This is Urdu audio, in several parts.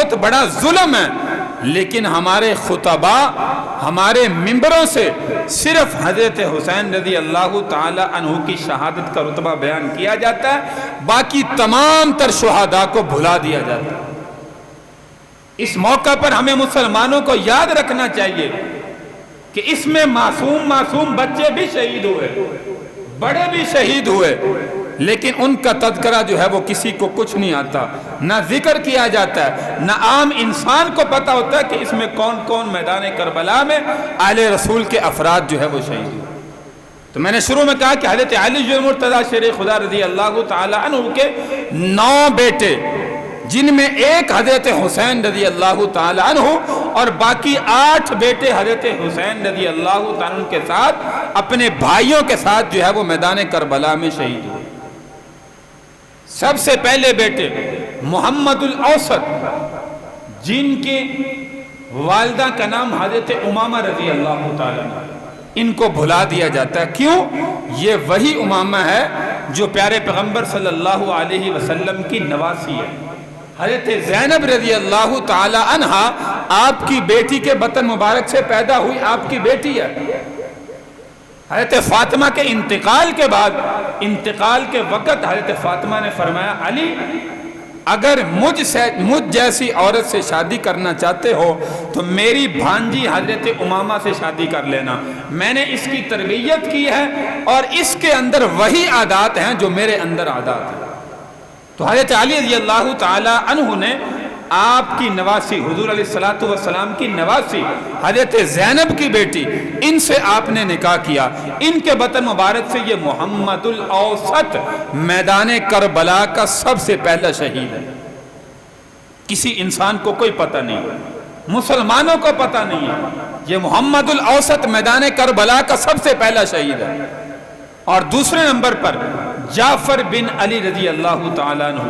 بہت بڑا ظلم ہے، لیکن ہمارے خطبا ہمارے ممبروں سے صرف حضرت حسین رضی اللہ تعالی عنہ کی شہادت کا رتبہ بیان کیا جاتا ہے، باقی تمام تر شہداء کو بھلا دیا جاتا ہے۔ اس موقع پر ہمیں مسلمانوں کو یاد رکھنا چاہیے کہ اس میں معصوم بچے بھی شہید ہوئے، بڑے بھی شہید ہوئے، لیکن ان کا تذکرہ جو ہے وہ کسی کو کچھ نہیں آتا، نہ ذکر کیا جاتا ہے، نہ عام انسان کو پتا ہوتا ہے کہ اس میں کون کون میدان کربلا میں آل رسول کے افراد جو ہے وہ شہید ہوئے۔ تو میں نے شروع میں کہا کہ حضرت علی المرتضیٰ شیر خدا رضی اللہ تعالی عنہ کے 9 بیٹے، جن میں ایک حضرت حسین رضی اللہ تعالی عنہ اور باقی 8 بیٹے حضرت حسین رضی اللہ تعالی عنہ کے ساتھ اپنے بھائیوں کے ساتھ جو ہے وہ میدان کربلا میں شہید ہوئے۔ سب سے پہلے بیٹے محمد الاوسط، جن کی والدہ کا نام حضرت امامہ رضی اللہ تعالی عنہ، ان کو بھلا دیا جاتا ہے۔ کیوں؟ یہ وہی امامہ ہے جو پیارے پیغمبر صلی اللہ علیہ وسلم کی نواسی ہے۔ حضرت زینب رضی اللہ تعالی عنہا آپ کی بیٹی کے بطن مبارک سے پیدا ہوئی آپ کی بیٹی ہے۔ حضرت فاطمہ کے انتقال کے بعد، انتقال کے وقت حضرت فاطمہ نے فرمایا علی اگر مجھ جیسی عورت سے شادی کرنا چاہتے ہو تو میری بھانجی حضرت امامہ سے شادی کر لینا، میں نے اس کی تربیت کی ہے اور اس کے اندر وہی عادات ہیں جو میرے اندر عادات ہیں۔ تو حضرت علی رضی اللہ تعالی عنہ نے آپ کی نواسی، حضور علیہ السلام کی نواسی حضرت زینب کی بیٹی، ان سے آپ نے نکاح کیا۔ ان کے بطن مبارک سے یہ محمد الاوسط میدان کربلا کا سب سے پہلا شہید ہے۔ کسی انسان کو کوئی پتہ نہیں، مسلمانوں کو پتہ نہیں ہے، یہ محمد الاوسط میدان کربلا کا سب سے پہلا شہید ہے۔ اور دوسرے نمبر پر جعفر بن علی رضی اللہ تعالیٰ عنہ،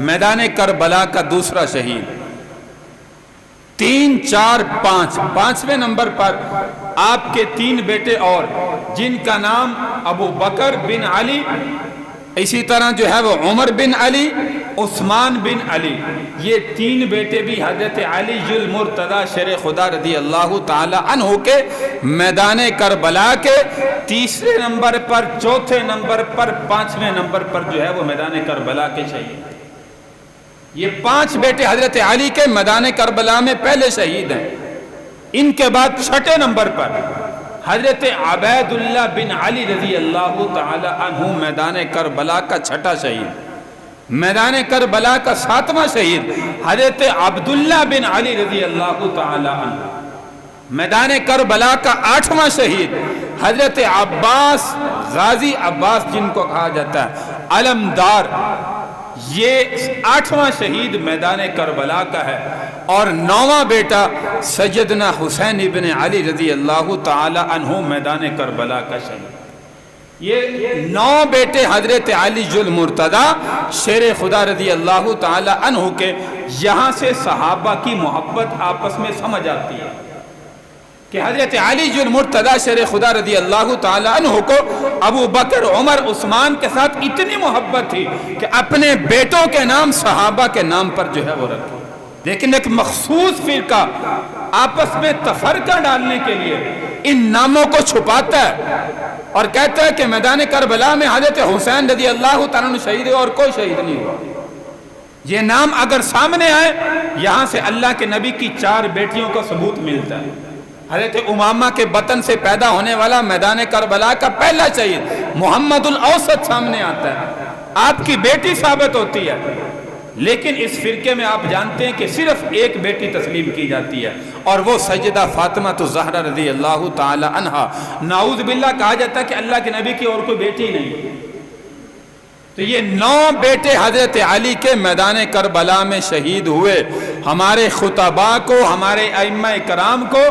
میدان کربلا کا دوسرا شہید۔ 3، 4، 5، 5ویں نمبر پر آپ کے 3 بیٹے اور، جن کا نام ابو بکر بن علی، اسی طرح جو ہے وہ عمر بن علی، عثمان بن علی، یہ 3 بیٹے بھی حضرت علی المرتضیٰ شیر خدا رضی اللہ تعالی عنہ کے میدان کربلا کے 3رے نمبر پر، 4تھے نمبر پر، 5ویں نمبر پر جو ہے وہ میدان کربلا کے شہید۔ یہ 5 بیٹے حضرت علی کے میدان کربلا میں پہلے شہید ہیں۔ ان کے بعد 6ٹھے نمبر پر حضرت عبید اللہ بن علی رضی اللہ تعالی عنہ میدان کربلا کا 6ٹھا شہید۔ میدان کربلا کا 7واں شہید حضرت عبداللہ بن علی رضی اللہ تعالی عنہ۔ میدان کربلا کا 8واں شہید حضرت عباس، غازی عباس جن کو کہا جاتا ہے، علمدار، یہ 8واں شہید میدان کربلا کا ہے۔ اور 9واں بیٹا سیدنا حسین ابن علی رضی اللہ تعالی عنہ میدان کربلا کا شہید۔ یہ 9 بیٹے حضرت علی المرتضیٰ شیر خدا رضی اللہ تعالی عنہ کے، یہاں سے صحابہ کی محبت آپس میں سمجھ آتی ہے کہ حضرت علی المرتضیٰ شیر خدا رضی اللہ تعالی عنہ کو ابو بکر، عمر، عثمان کے ساتھ اتنی محبت تھی کہ اپنے بیٹوں کے نام صحابہ کے نام پر جو ہے وہ رکھے۔ لیکن ایک مخصوص فرقہ آپس میں تفرقہ ڈالنے کے لیے ان ناموں کو چھپاتا ہے اور کہتا ہے کہ میدان کربلا میں حضرت حسین رضی اللہ تعالیٰ عنہ شہید ہے اور کوئی شہید نہیں ہوا۔ یہ نام اگر سامنے آئے، یہاں سے اللہ کے نبی کی 4 بیٹیوں کا ثبوت ملتا ہے۔ حضرت امامہ کے بطن سے پیدا ہونے والا میدان کربلا کا پہلا شہید محمد الاوسط سامنے آتا ہے، آپ کی بیٹی ثابت ہوتی ہے۔ لیکن اس فرقے میں آپ جانتے ہیں کہ صرف ایک بیٹی تسلیم کی جاتی ہے، اور وہ سیدہ فاطمہ الزہرا رضی اللہ تعالی عنہا۔ نعوذ باللہ کہا جاتا ہے کہ اللہ کے نبی کی اور کوئی بیٹی نہیں۔ تو یہ 9 بیٹے حضرت علی کے میدان کربلا میں شہید ہوئے۔ ہمارے خطباء کو، ہمارے ائمہ کرام کو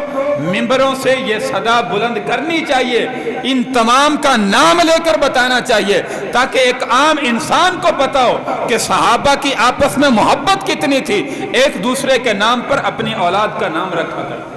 منبروں سے یہ صدا بلند کرنی چاہیے، ان تمام کا نام لے کر بتانا چاہیے، تاکہ ایک عام انسان کو پتا ہو کہ صحابہ کی آپس میں محبت کتنی تھی، ایک دوسرے کے نام پر اپنی اولاد کا نام رکھا کرتے۔